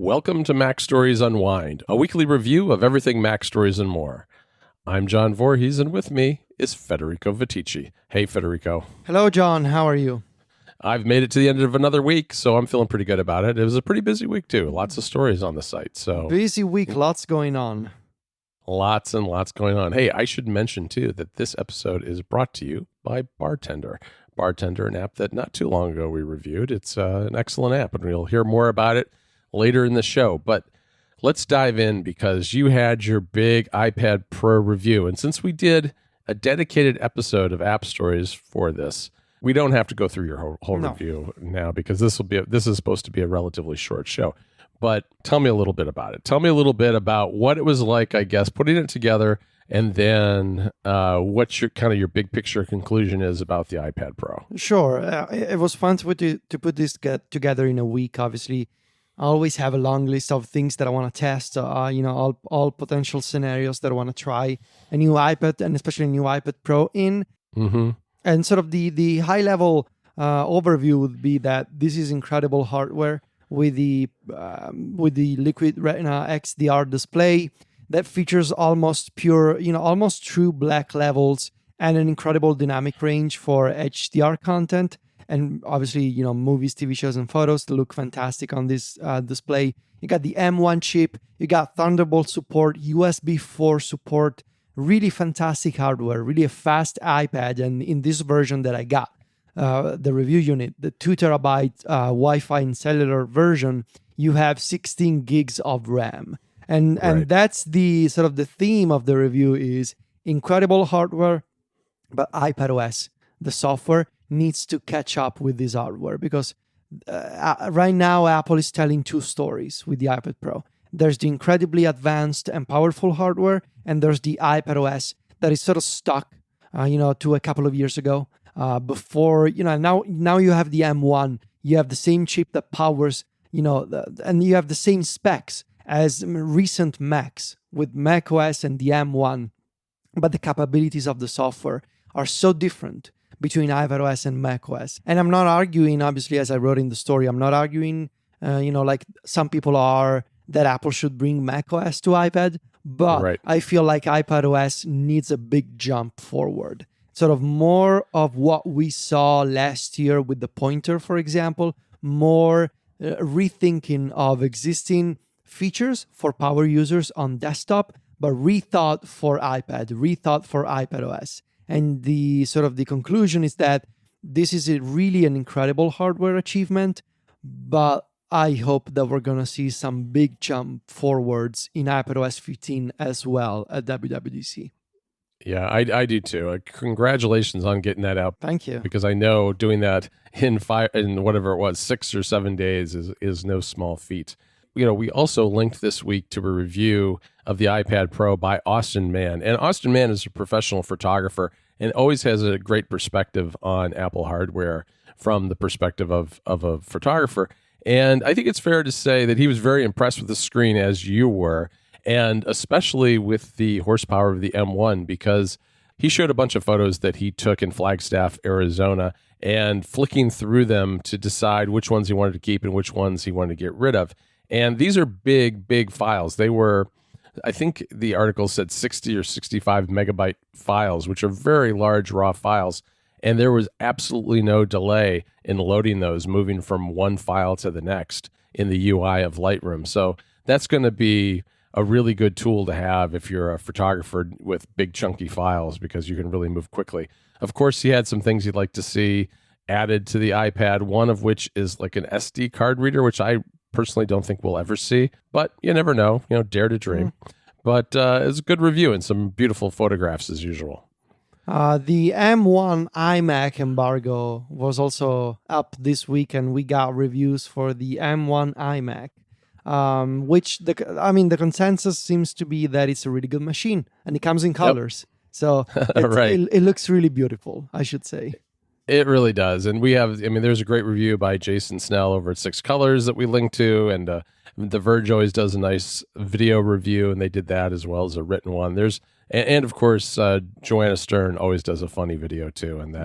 Welcome to MacStories Unwind, a weekly review of everything MacStories and more. I'm John Voorhees, and with me is Federico Viticci. Hey, Federico. Hello, John. How are you? I've made it to the end of another week, so I'm feeling pretty good about it. It was a pretty busy week, too. Lots of stories on the site. So busy week, lots going on. Lots and lots going on. Hey, I should mention, too, that this episode is brought to you by Bartender. Bartender, an app that not too long ago we reviewed. It's an excellent app, and we'll hear more about it later in the show. But let's dive in because you had your big iPad Pro review. And since we did a dedicated episode of App Stories for this, we don't have to go through your whole review now because this is supposed to be a relatively short show. But tell me a little bit about it. Tell me a little bit about what it was like, I guess, putting it together, and then what your big picture conclusion is about the iPad Pro. Sure. It was fun to put this together in a week, obviously. I always have a long list of things that I want to test, all potential scenarios that I want to try a new iPad and especially a new iPad Pro in. Mm-hmm. And sort of the high-level overview would be that this is incredible hardware with the Liquid Retina XDR display that features almost pure, almost true black levels and an incredible dynamic range for HDR content. And obviously, movies, TV shows, and photos that look fantastic on this display. You got the M1 chip, you got Thunderbolt support, USB 4 support, really fantastic hardware, really a fast iPad. And in this version that I got, the review unit, the 2 terabyte Wi-Fi and cellular version, you have 16 gigs of RAM. And that's the sort of the theme of the review is incredible hardware, but iPadOS, the software, needs to catch up with this hardware because right now Apple is telling two stories with the iPad Pro. There's the incredibly advanced and powerful hardware, and there's the iPadOS that is sort of stuck, to a couple of years ago. Before, now you have the M1, you have the same chip that powers, and you have the same specs as recent Macs with macOS and the M1, but the capabilities of the software are so different between iPadOS and macOS. And I'm not arguing, obviously, as I wrote in the story, I'm not arguing, like some people are, that Apple should bring macOS to iPad, but right. I feel like iPadOS needs a big jump forward. Sort of more of what we saw last year with the pointer, for example, more rethinking of existing features for power users on desktop, but rethought for iPad, rethought for iPadOS. And the sort of the conclusion is that this is really an incredible hardware achievement, but I hope that we're going to see some big jump forwards in iPadOS 15 as well at WWDC. Yeah, I do too. Congratulations on getting that out. Thank you. Because I know doing that in whatever it was, 6 or 7 days is no small feat. We also linked this week to a review of the iPad Pro by Austin Mann. And Austin Mann is a professional photographer and always has a great perspective on Apple hardware from the perspective of a photographer. And I think it's fair to say that he was very impressed with the screen, as you were, and especially with the horsepower of the M1, because he showed a bunch of photos that he took in Flagstaff, Arizona, and flicking through them to decide which ones he wanted to keep and which ones he wanted to get rid of. And these are big, big files. They were, I think the article said 60 or 65 megabyte files, which are very large raw files. And there was absolutely no delay in loading those, moving from one file to the next in the UI of Lightroom. So that's going to be a really good tool to have if you're a photographer with big chunky files, because you can really move quickly. Of course, he had some things you'd like to see added to the iPad, one of which is like an SD card reader, which I personally don't think we'll ever see, but you never know, dare to dream. But it's a good review and some beautiful photographs as usual. The M1 iMac embargo was also up this week, and we got reviews for the M1 iMac, which the consensus seems to be that it's a really good machine and it comes in colors. Yep. So right. It looks really beautiful, I should say. It really does. And we have, there's a great review by Jason Snell over at 6 Colors that we link to. And The Verge always does a nice video review, and they did that as well as a written one. And of course, Joanna Stern always does a funny video too. And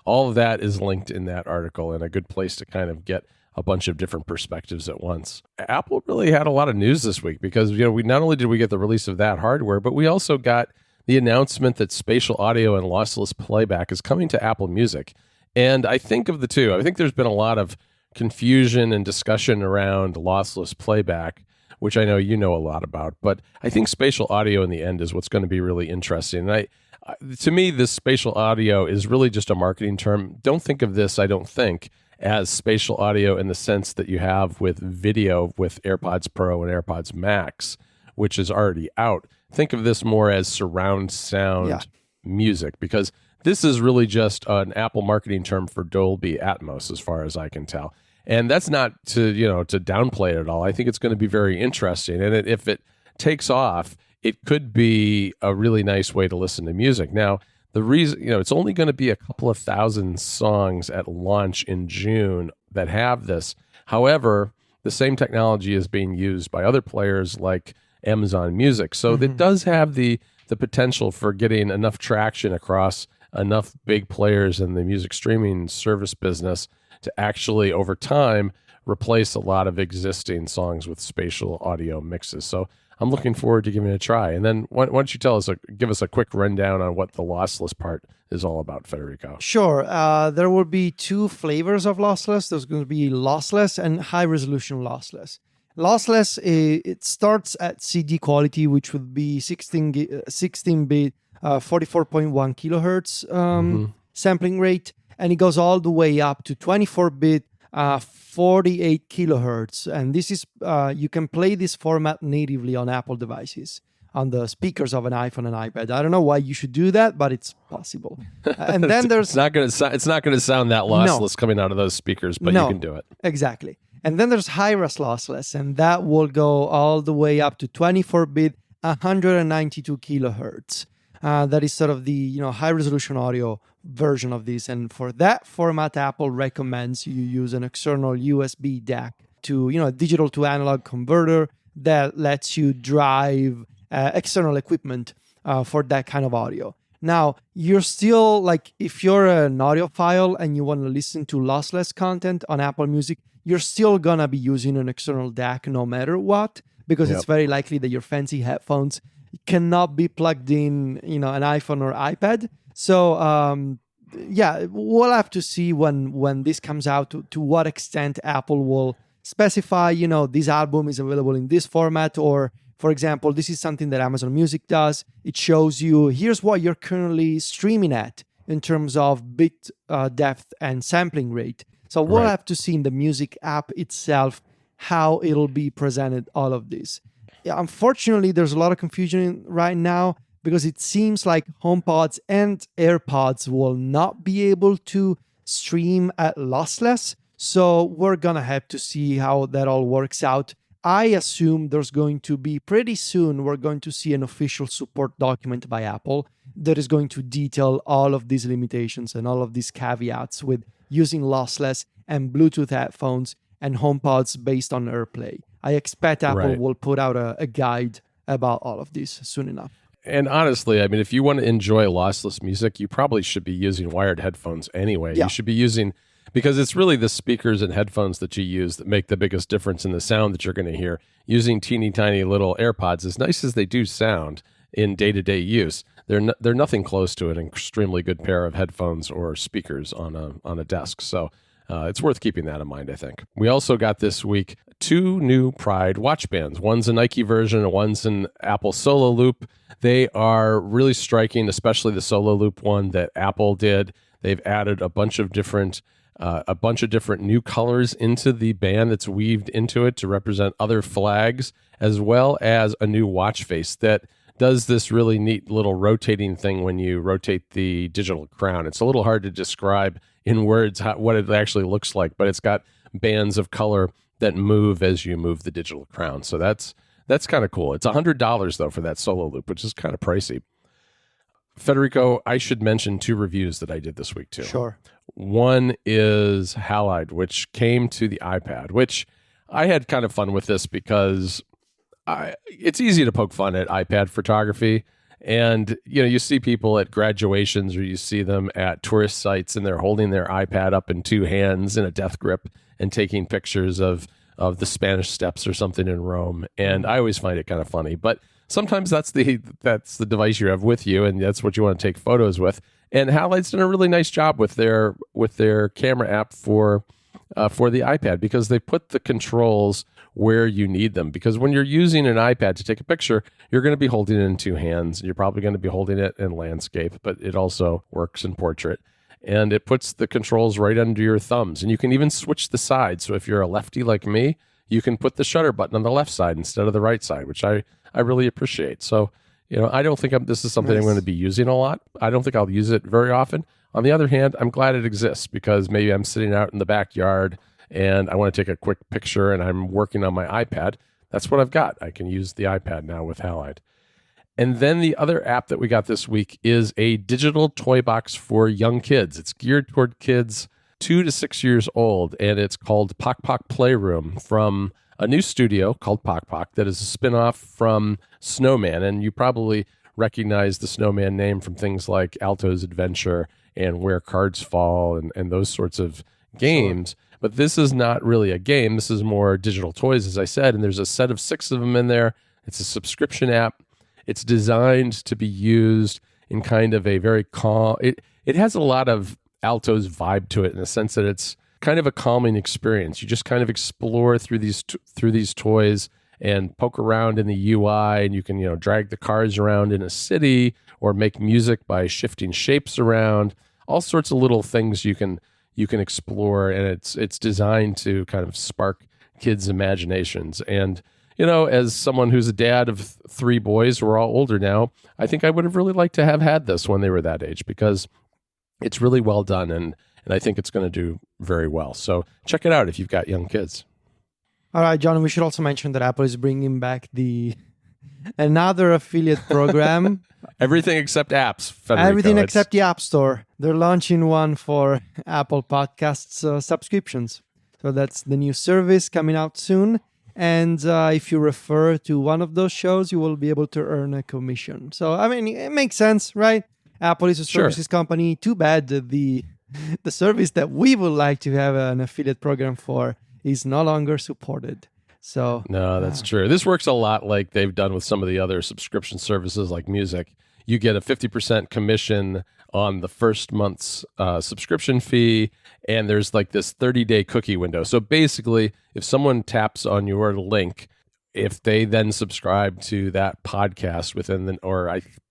all of that is linked in that article, and a good place to kind of get a bunch of different perspectives at once. Apple really had a lot of news this week because we not only did we get the release of that hardware, but we also got the announcement that spatial audio and lossless playback is coming to Apple Music. And I think of the two, I think there's been a lot of confusion and discussion around lossless playback, which I know you know a lot about, but I think spatial audio in the end is what's going to be really interesting. And to me, this spatial audio is really just a marketing term. Don't think of this, I don't think, as spatial audio in the sense that you have with video with AirPods Pro and AirPods Max, which is already out. Think of this more as surround sound music, because this is really just an Apple marketing term for Dolby Atmos, as far as I can tell. And that's not to downplay it at all. I think it's going to be very interesting. And if it takes off, it could be a really nice way to listen to music. Now, the reason, it's only going to be a couple of thousand songs at launch in June that have this. However, the same technology is being used by other players like Amazon Music. So it does have the potential for getting enough traction across enough big players in the music streaming service business to actually, over time, replace a lot of existing songs with spatial audio mixes. So I'm looking forward to giving it a try. And then why don't you give us a quick rundown on what the lossless part is all about, Federico? Sure. There will be two flavors of lossless. There's going to be lossless and high-resolution lossless. Lossless, it starts at CD quality, which would be 16-bit, 44.1 kilohertz sampling rate, and it goes all the way up to 24-bit, 48 kilohertz. And this is you can play this format natively on Apple devices, on the speakers of an iPhone and iPad. I don't know why you should do that, but it's possible. And then there's it's not going to sound that lossless coming out of those speakers, but you can do it. Exactly. And then there's high-res lossless, and that will go all the way up to 24-bit, 192 kilohertz. That is sort of the high-resolution audio version of this. And for that format, Apple recommends you use an external USB DAC to a digital to analog converter that lets you drive external equipment for that kind of audio. Now, you're still if you're an audiophile and you want to listen to lossless content on Apple Music, you're still gonna be using an external DAC no matter what, because it's very likely that your fancy headphones cannot be plugged in, an iPhone or iPad. So, we'll have to see when this comes out to what extent Apple will specify, this album is available in this format, or, for example, this is something that Amazon Music does. It shows you, here's what you're currently streaming at in terms of bit depth and sampling rate. So we'll have to see in the music app itself how it'll be presented, all of this. Unfortunately, there's a lot of confusion right now because it seems like HomePods and AirPods will not be able to stream at lossless. So we're going to have to see how that all works out. I assume there's going to be pretty soon, we're going to see an official support document by Apple that is going to detail all of these limitations and all of these caveats with using lossless and Bluetooth headphones and HomePods based on AirPlay. I expect Apple will put out a guide about all of this soon enough. And honestly, I mean, if you want to enjoy lossless music, you probably should be using wired headphones anyway. You should be using, because it's really the speakers and headphones that you use that make the biggest difference in the sound that you're going to hear. Using teeny tiny little AirPods, as nice as they do sound in day-to-day use, they're nothing close to an extremely good pair of headphones or speakers on a desk. So it's worth keeping that in mind, I think. We also got this week 2 new Pride watch bands. One's a Nike version and one's an Apple Solo Loop. They are really striking, especially the Solo Loop one that Apple did. They've added a bunch of different new colors into the band that's weaved into it to represent other flags, as well as a new watch face that does this really neat little rotating thing when you rotate the digital crown. It's a little hard to describe in words what it actually looks like, but it's got bands of color that move as you move the digital crown. So that's kind of cool. It's $100 though for that Solo Loop, which is kind of pricey. Federico, I should mention 2 reviews that I did this week too. Sure. One is Halide, which came to the iPad, which I had kind of fun with this because it's easy to poke fun at iPad photography. And, you see people at graduations or you see them at tourist sites and they're holding their iPad up in two hands in a death grip and taking pictures of the Spanish Steps or something in Rome. And I always find it kind of funny. But sometimes that's the device you have with you, and that's what you want to take photos with. And Halide's done a really nice job with their camera app for the iPad, because they put the controls where you need them. Because when you're using an iPad to take a picture, you're going to be holding it in two hands. You're probably going to be holding it in landscape, but it also works in portrait. And it puts the controls right under your thumbs. And you can even switch the sides. So if you're a lefty like me, you can put the shutter button on the left side instead of the right side, which I really appreciate. So, I don't think this is something I'm going to be using a lot. I don't think I'll use it very often. On the other hand, I'm glad it exists, because maybe I'm sitting out in the backyard and I want to take a quick picture and I'm working on my iPad. That's what I've got. I can use the iPad now with Halide. And then the other app that we got this week is a digital toy box for young kids. It's geared toward kids 2 to 6 years old, and it's called Pok Pok Playroom, from a new studio called Pok Pok that is a spinoff from Snowman. And you probably recognize the Snowman name from things like Alto's Adventure and Where Cards Fall and those sorts of games. Sure. But this is not really a game. This is more digital toys, as I said, and there's a set of 6 of them in there. It's a subscription app. It's designed to be used in kind of a very calm... It has a lot of Alto's vibe to it, in the sense that it's kind of a calming experience. You just kind of explore through these toys and poke around in the UI, and you can drag the cars around in a city or make music by shifting shapes around. All sorts of little things you can explore, and it's designed to kind of spark kids' imaginations. And as someone who's a dad of 3 boys who are all older now, I think I would have really liked to have had this when they were that age, because it's really well done, and I think it's going to do very well. So check it out if you've got young kids. All right, John, we should also mention that Apple is bringing back another affiliate program. Everything except apps, Federico. Everything except the App Store. They're launching one for Apple Podcasts subscriptions. So that's the new service coming out soon. And if you refer to one of those shows, you will be able to earn a commission. So, it makes sense, right? Apple is a services company. Too bad that the service that we would like to have an affiliate program for is no longer supported. So no, that's true. This works a lot like they've done with some of the other subscription services like music. You get a 50% commission on the first month's subscription fee, and there's like this 30-day cookie window. So basically, if someone taps on your link, if they then subscribe to that podcast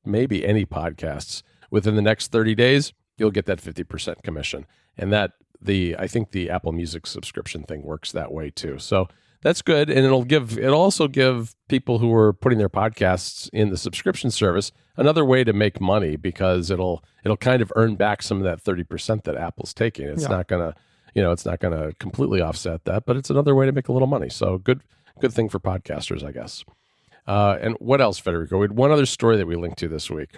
maybe any podcasts within the next 30 days, you'll get that 50% commission. And I think the Apple Music subscription thing works that way too. So that's good. And it'll also give people who are putting their podcasts in the subscription service another way to make money, because it'll kind of earn back some of that 30% that Apple's taking. It's not gonna completely offset that, but it's another way to make a little money. So good thing for podcasters, I guess. And what else, Federico? We had one other story that we linked to this week.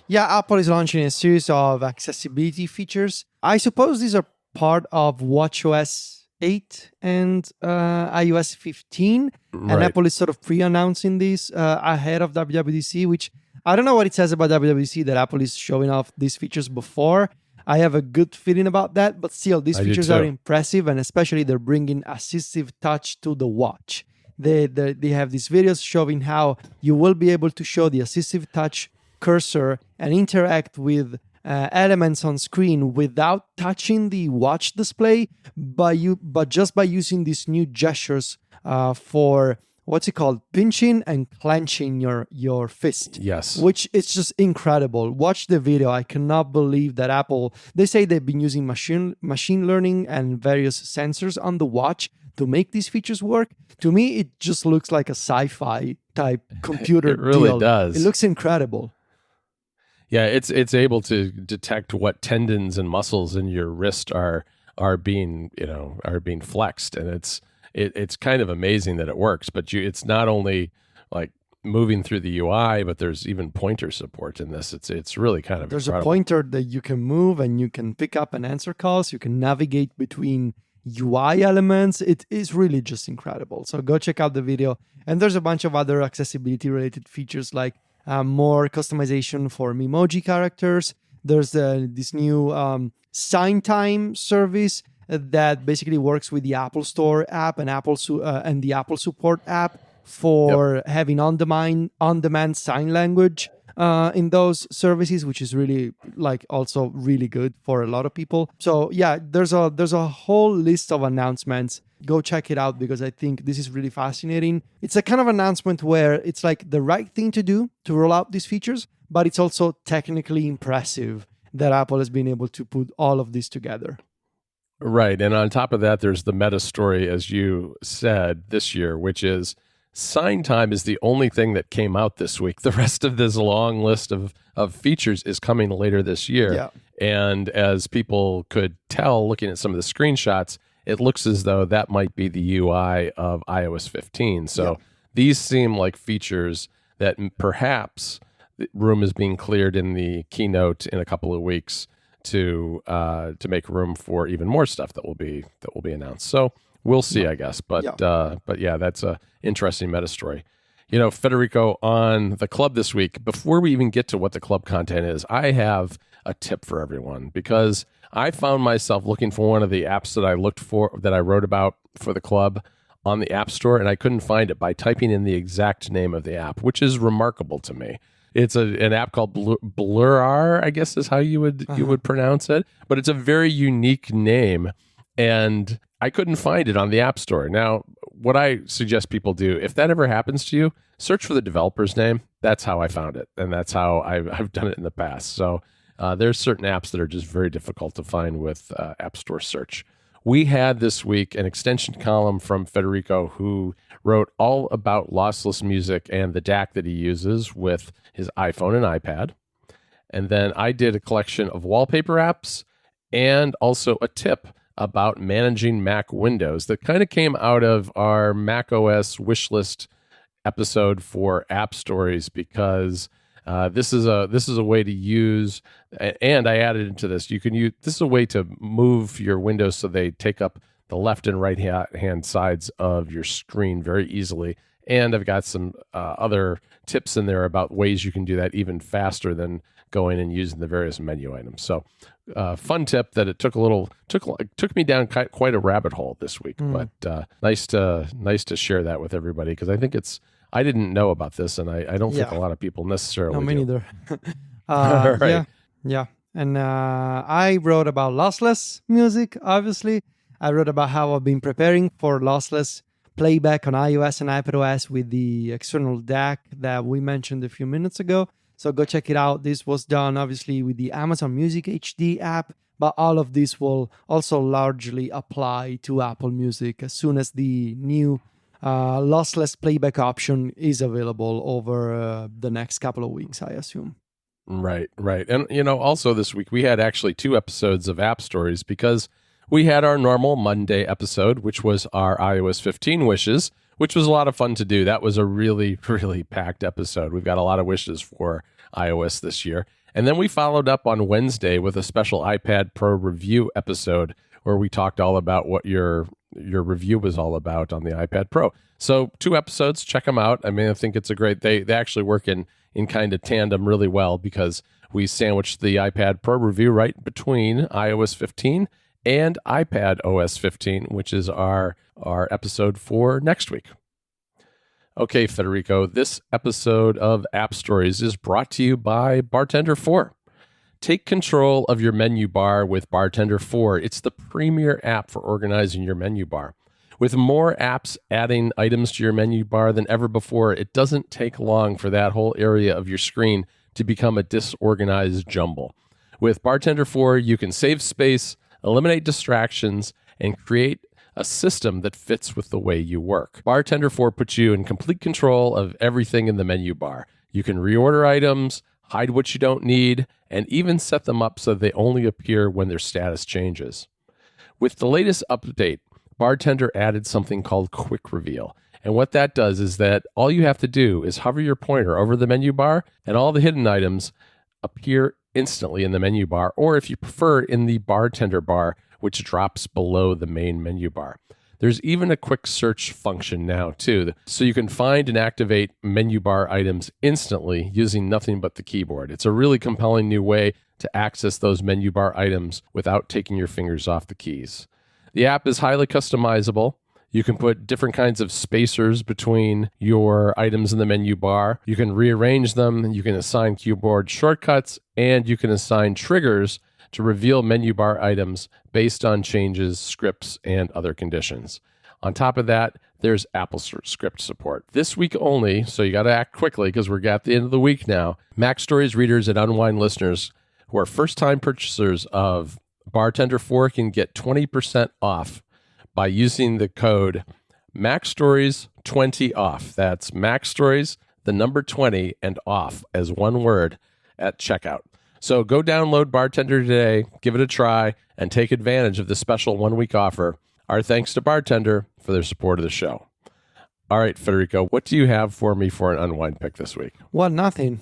Yeah, Apple is launching a series of accessibility features. I suppose these are part of watchOS 8 and iOS 15. Right. And Apple is sort of pre-announcing this ahead of WWDC, which I don't know what it says about WWDC that Apple is showing off these features before. I have a good feeling about that, but still, these features are impressive, and especially they're bringing assistive touch to the watch. They have these videos showing how you will be able to show the assistive touch cursor and interact with elements on screen without touching the watch display, but just by using these new gestures for what's it called, pinching and clenching your fist. Yes, which is just incredible. Watch the video. I cannot believe that Apple. They say they've been using machine learning and various sensors on the watch to make these features work. To me, it just looks like a sci-fi type computer. It really deal. does. It looks incredible. Yeah, it's able to detect what tendons and muscles in your wrist are being flexed, and it's kind of amazing that it works. But it's not only like moving through the UI, but there's even pointer support in this. It's really kind of there's incredible. A pointer that you can move and you can pick up and answer calls. You can navigate between UI elements. It is really just incredible. So go check out the video. And there's a bunch of other accessibility related features like more customization for Memoji characters. There's this new sign time service that basically works with the Apple Store app and and the Apple Support app for having on-demand sign language in those services, which is really also really good for a lot of people. So yeah, there's a whole list of announcements. Go check it out because I think this is really fascinating. It's a kind of announcement where it's like the right thing to do to roll out these features, but it's also technically impressive that Apple has been able to put all of this together. Right. And on top of that, there's the meta story, as you said, this year, which is Sign Time is the only thing that came out this week. The rest of this long list of features is coming later this year. Yeah. And as people could tell looking at some of the screenshots, it looks as though that might be the UI of iOS 15. So these seem like features that perhaps the room is being cleared in the keynote in a couple of weeks to make room for even more stuff that will be announced. So we'll see, I guess. But yeah, that's a interesting meta story. You know, Federico, on the club this week, before we even get to what the club content is, I have a tip for everyone because I found myself looking for one of the apps that I wrote about for the club on the App Store, and I couldn't find it by typing in the exact name of the app, which is remarkable to me. It's an app called Blur, I guess is how you would pronounce it, but it's a very unique name, and I couldn't find it on the App Store. Now, what I suggest people do, if that ever happens to you, search for the developer's name. That's how I found it, and that's how I've done it in the past. So there's certain apps that are just very difficult to find with App Store search. We had this week an extension column from Federico, who wrote all about lossless music and the DAC that he uses with his iPhone and iPad. And then I did a collection of wallpaper apps and also a tip about managing Mac Windows that kind of came out of our Mac OS wishlist episode for App Stories, because this is a way to use, and I added into this. This is a way to move your windows so they take up the left and right hand sides of your screen very easily. And I've got some other tips in there about ways you can do that even faster than going and using the various menu items. So, fun tip that it took me down quite a rabbit hole this week, but nice to share that with everybody, because I think I didn't know about this, and I don't think a lot of people necessarily me do. neither. Right. Yeah. And I wrote about lossless music, obviously. I wrote about how I've been preparing for lossless playback on iOS and iPadOS with the external DAC that we mentioned a few minutes ago. So go check it out. This was done, obviously, with the Amazon Music HD app, but all of this will also largely apply to Apple Music as soon as the new lossless playback option is available over the next couple of weeks, I assume. Right. And, also this week we had actually 2 episodes of App Stories, because we had our normal Monday episode, which was our iOS 15 wishes, which was a lot of fun to do. That was a really, really packed episode. We've got a lot of wishes for iOS this year. And then we followed up on Wednesday with a special iPad Pro review episode where we talked all about what your review was all about on the iPad Pro. So 2 episodes, check them out. I mean, I think it's a great, they actually work in kind of tandem really well, because we sandwiched the iPad Pro review right between iOS 15 and iPad OS 15, which is our episode for next week. Okay, Federico, this episode of App Stories is brought to you by Bartender 4. Take control of your menu bar with Bartender 4. It's the premier app for organizing your menu bar. With more apps adding items to your menu bar than ever before, it doesn't take long for that whole area of your screen to become a disorganized jumble. With Bartender 4, you can save space, eliminate distractions, and create a system that fits with the way you work. Bartender 4 puts you in complete control of everything in the menu bar. You can reorder items, hide what you don't need, and even set them up so they only appear when their status changes. With the latest update, Bartender added something called Quick Reveal. And what that does is that all you have to do is hover your pointer over the menu bar, and all the hidden items appear instantly in the menu bar, or if you prefer, in the Bartender bar, which drops below the main menu bar. There's even a quick search function now, too, so you can find and activate menu bar items instantly using nothing but the keyboard. It's a really compelling new way to access those menu bar items without taking your fingers off the keys. The app is highly customizable. You can put different kinds of spacers between your items in the menu bar. You can rearrange them. You can assign keyboard shortcuts, and you can assign triggers to reveal menu bar items based on changes, scripts, and other conditions. On top of that, there's Apple script support. This week only, so you got to act quickly because we're at the end of the week now. MacStories readers and Unwind listeners who are first-time purchasers of Bartender 4 can get 20% off by using the code MacStories20OFF. That's MacStories, the number 20, and off as one word at checkout. So go download Bartender today, give it a try, and take advantage of the special one-week offer. Our thanks to Bartender for their support of the show. All right, Federico, what do you have for me for an Unwind pick this week? Well, nothing.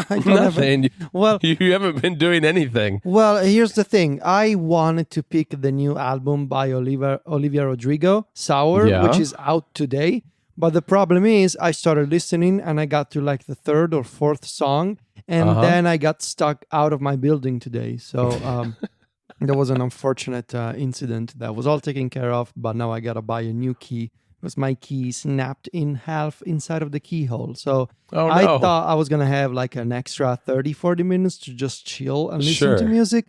I don't Nothing. Well, you haven't been doing anything. Well, here's the thing. I wanted to pick the new album by Olivia Rodrigo, Sour, which is out today. But the problem is I started listening and I got to like the third or fourth song. And then I got stuck out of my building today. So there was an unfortunate incident that was all taken care of. But now I got to buy a new key because my key snapped in half inside of the keyhole. So I thought I was going to have like an extra 30, 40 minutes to just chill and listen to music.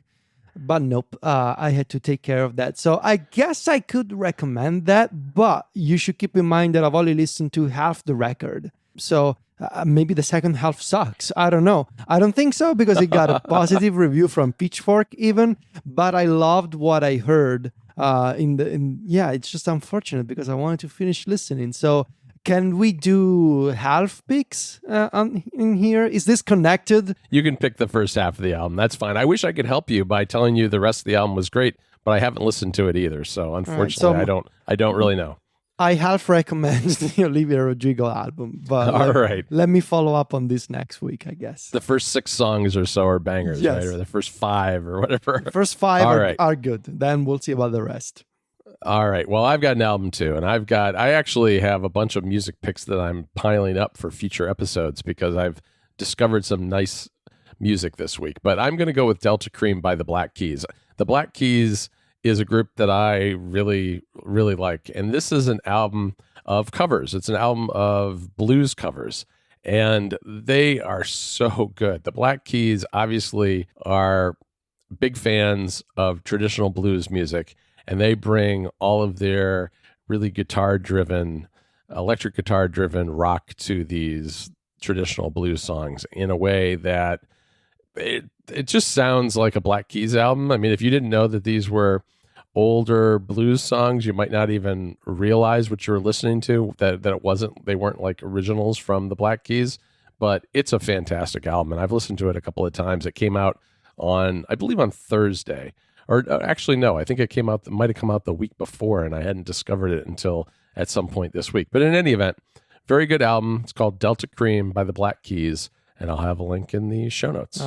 But nope, I had to take care of that. So I guess I could recommend that, but you should keep in mind that I've only listened to half the record. So maybe the second half sucks. I don't know. I don't think so because it got a positive review from Pitchfork even, but I loved what I heard. It's just unfortunate because I wanted to finish listening. So can we do half picks in here? Is this connected? You can pick the first half of the album. That's fine. I wish I could help you by telling you the rest of the album was great, but I haven't listened to it either. So unfortunately, I don't really know. I half recommend the Olivia Rodrigo album, but all right. Let me follow up on this next week, I guess. The first 6 songs or so are bangers, yes. right? Or the first 5 or whatever. The first 5 are good. Then we'll see about the rest. All right. Well, I've got an album too, and I actually have a bunch of music picks that I'm piling up for future episodes because I've discovered some nice music this week. But I'm going to go with Delta Cream by the Black Keys. The Black Keys is a group that I really, really like. And this is an album of covers. It's an album of blues covers. And they are so good. The Black Keys obviously are big fans of traditional blues music. And they bring all of their really guitar-driven, electric guitar-driven rock to these traditional blues songs in a way that it just sounds like a Black Keys album. I mean, if you didn't know that these were older blues songs, you might not even realize what you were listening to, that they weren't like originals from the Black Keys, but it's a fantastic album. And I've listened to it a couple of times. It came out I believe on Thursday, or actually, no, I think it might have come out the week before and I hadn't discovered it until at some point this week. But in any event, very good album. It's called Delta Cream by the Black Keys, and I'll have a link in the show notes.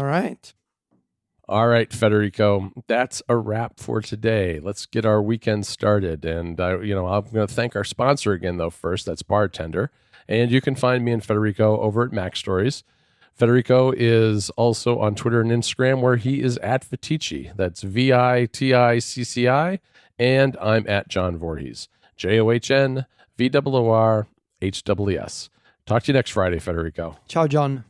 All right, Federico, that's a wrap for today. Let's get our weekend started. And, I'm going to thank our sponsor again, though, first. That's Bartender. And you can find me and Federico over at MacStories. Federico is also on Twitter and Instagram, where he is at Viticci. That's VITICCI. And I'm at John Voorhees. JOHNVOORHWS. Talk to you next Friday, Federico. Ciao, John.